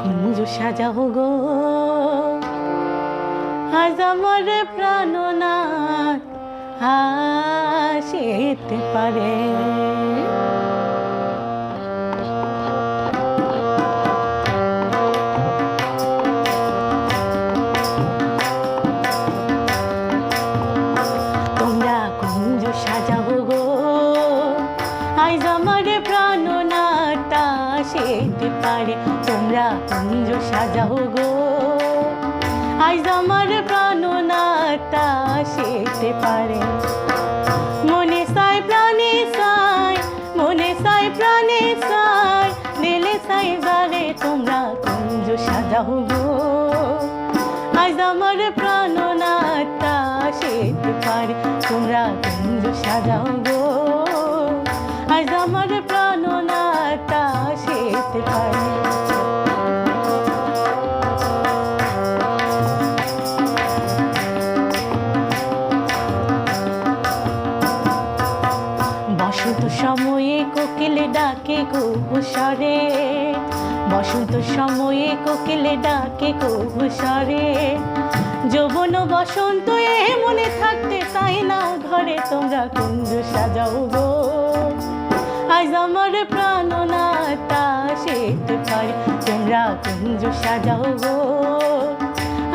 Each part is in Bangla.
কুঞ্জ সাজাও গো আজ আমার প্রাণনাথ আসিতে পারে। তোমরা কুঞ্জ সাজাও গো আজ আমার প্রাণনাথ আসিতে পারে। তোমরা কুঞ্জ সাজাও গো আজ আমার প্রাণনাথ আসিতে পারে। মনে সাই প্রাণে সাই, মনে সাই প্রাণে সাই, দিলে সাই গালে তোমরা কুঞ্জ সাজাও গো আজ আমার প্রাণনাথ আসিতে পারে। তোমরা কুঞ্জ সাজাও গো আজ আমার প্রাণনাথ আসিতে পারে। বসন্ত সময়ে কোকিল ডাকে কুহুসরে, বসন্ত সময়ে কোকিল ডাকে কুহুসরে। যৌবন বসন্ত এ মনে থাকতে চাই না ঘরে। তোমরা কুঞ্জ সাজাও গো আজ আমার প্রাণনাথ আসিতে পারে। তোমরা কুঞ্জ সাজাও গো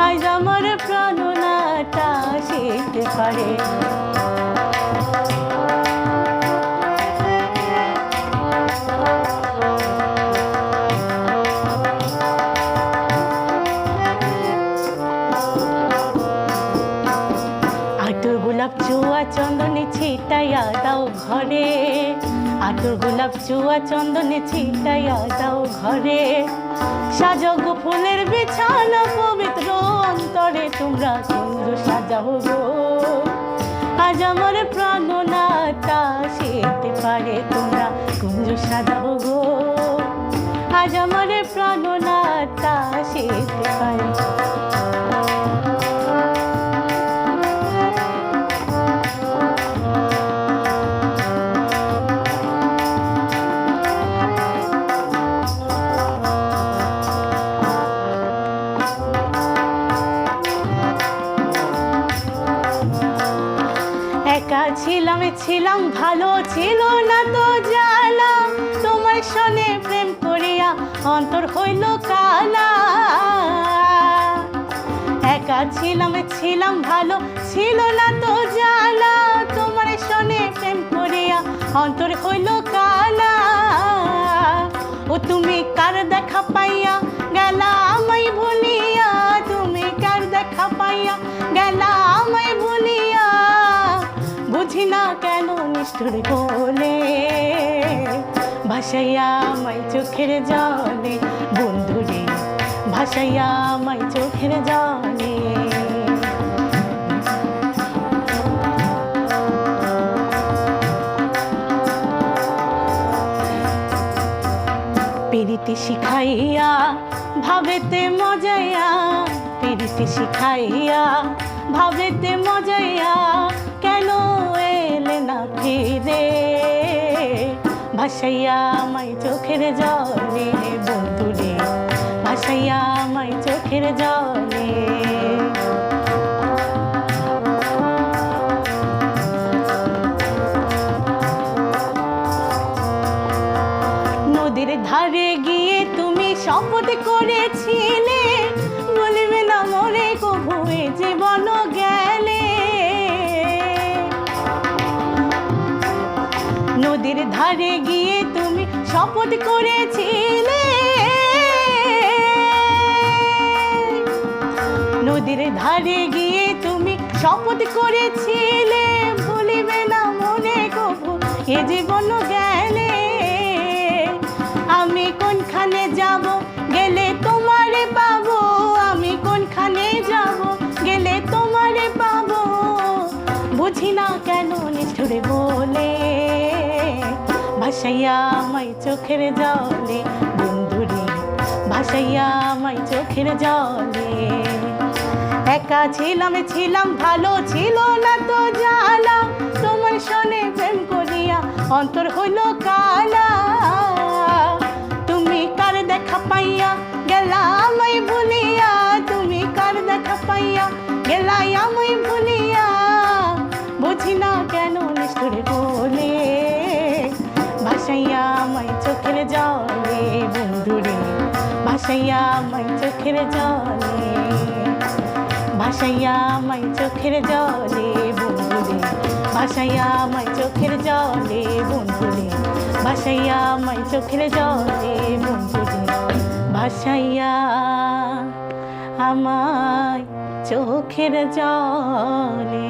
আজ আমার প্রাণনাথ আসিতে পারে। আতর গোলাপ চুয়া চন্দনে ছিটাইয়া দাও ঘরে, আতর গোলাপ চুয়া চন্দনে ছিটাইয়া দাও ঘরে। সাজাও ফুলের বিছানা পবিত্র অন্তরে। তোমরা কুঞ্জ সাজাও গো আজ আমার প্রাণনাথ আসিতে পারে। তোমরা কুঞ্জ সাজাও গো আজ আমার প্রাণনাথ আসিতে পারে। একা ছিলাম ছিলাম ভালো ছিল না তো জ্বালা। তোমার সনে প্রেম করিয়া অন্তর হইল কালা। একা ছিলাম ছিলাম ভালো ছিল না তো জ্বালা। তোমার সনে প্রেম করিয়া অন্তর হইল কালা। ও তুমি কার দেখা পাইয়া গেলা আমায় ভুলিয়া, তুমি কার দেখা পাইয়া গেলা আমায় ভুলিয়া। বুঝি না কেন নিষ্ঠুর বলে ভাসাইয়া আমায় চোখের জলে। বন্ধুরে ভাসাইয়া আমায় চোখের জলে। পিরিতি শিখাইয়া ভাবেতে মজাইয়া, পিরিতি শিখাইয়া ভাবেতে মজাইয়া। কেন এলে না ফিরে ভাসাইয়া আমায় চোখের জলে। বন্ধুরে ভাসাইয়া আমায় চোখের জলে। নদীর ধারে গিয়ে তুমি শপথ করেছিলে বলিবে না মরে কভু এ জীবন গেলে। নদীর ধারে গিয়ে তুমি শপথ করেছিলে, নদীর ধারে গিয়ে তুমি শপথ করেছিলে ভুলিবে না মনে কভু এ জীবন গেলে। আমি কোনখানে যাব গেলে তোমারে পাবো, আমি কোনখানে যাব গেলে তোমারে পাবো। বুঝি না কেন নিষ্ঠুরে বলে ভাসাইয়া আমায় চোখের জলে। বন্ধুরে ভাসাইয়া আমায় চোখের জলে। একা ছিলাম ছিলাম ভালো ছিল না তো জ্বালা। তোমার সনে প্রেম করিয়া অন্তর হইল কালা। তুমি কার দেখা পাই ভাসাইয়া আমায় চোখের জলে বন্ধুরে, ভাসাইয়া আমায় চোখের জলে, ভাসাইয়া আমায় চোখের জলে বন্ধুরে, ভাসাইয়া আমায় চোখের জলে বন্ধুরে, ভাসাইয়া আমায় চোখের জলে বন্ধুরে, ভাসাইয়া আমায় চোখের জলে।